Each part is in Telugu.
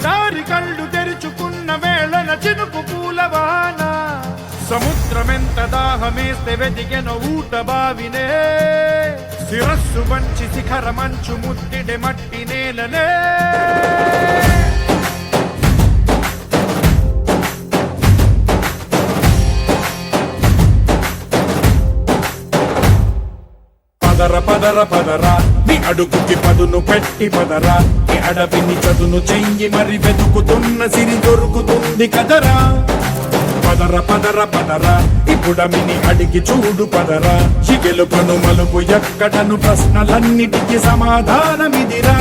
ఎడారి కళ్ళు తెరుచుకున్న వేళన చినుకు పూలవాన సముద్రమెంత దాహమేస్తే వెతికెన ఊట బావినే శిరస్సు వంచి శిఖర మంచు ముట్టిడే మట్టి నేలనే పదర పదర పదరా నీ అడుగుకి పదును పెట్టి పదరా నీ అడవిని చదును చెయ్యి మరి వెతుకుతున్న సిరి దొరుకుతుంది కదరా పదర పదర పదరా ఇప్పుడమిని అడిగి చూడు పదరా గెలుపను మలుపు ఎక్కడను ప్రశ్నలన్నిటికీ సమాధానమిదిరా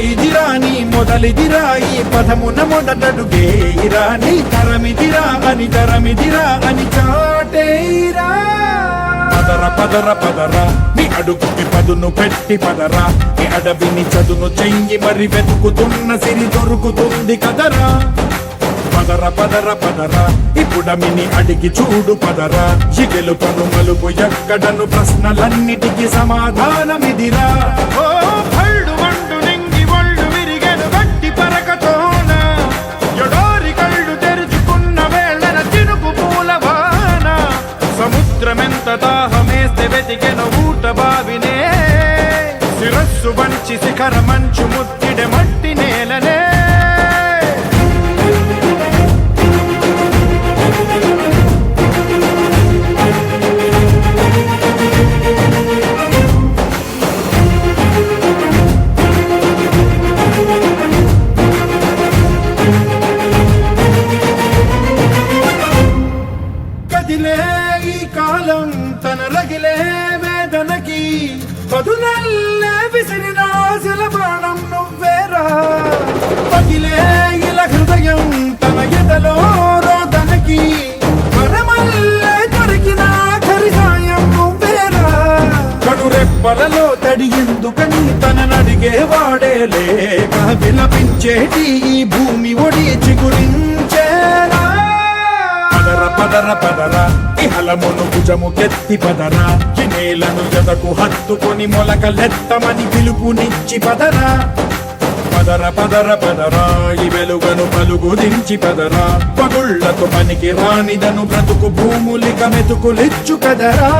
ఇదిరా నీ మొదలిదిరా ఈ పదమున మొదటడుగేయిరా నీ తరమిదిరా అని చాటేయిరా పదర పదర పదరా నీ అడుగుకి పదును పెట్టి పదరా నీ అడవిని చదును చెయ్యి మరి వెతుకుతున్న సిరి దొరుకుతుంది కదరా పదర పదర పదరా ఇప్పుడమిని అడిగి చూడు పదరా గెలుపను మలుపు ఎక్కడను ప్రశ్నలన్నిటికీ సమాధానమిదిరా సముద్రమెంత దాహమేస్తే వెతికెన ఊట బావినే శిరస్సు వంచి శిఖర మంచు ముట్టిడే మట్టి నేలనే ఈ కాలం తన రగిలే వేదనకి పదునల్లే విసిరిన ఆశల బాణం నువ్వేరా పగిలే ఇలా హృదయం తన ఎదలో రోదనకి మరమల్లే దొరికిన ఆఖరి సాయం నువ్వేరా కడురెప్పలలో తడి ఎందుకని తననడిగే వాడే లేక విలపించేటి ఈ భూమి ఒడి చిగురించేరా పదర పదరా ఇహలమును భుజము కెత్తి పదరా ఈ నేలను జతకు హత్తుకొని మొలకలెత్తమని పిలుపునిచ్చి పదరా పదర పదర పదరా ఈ వెలుగను పలుగు దించి పదరా పగుళ్లకు పనికి రానిదను బ్రతుకు భూములిక మెతుకులిచ్చు కదరా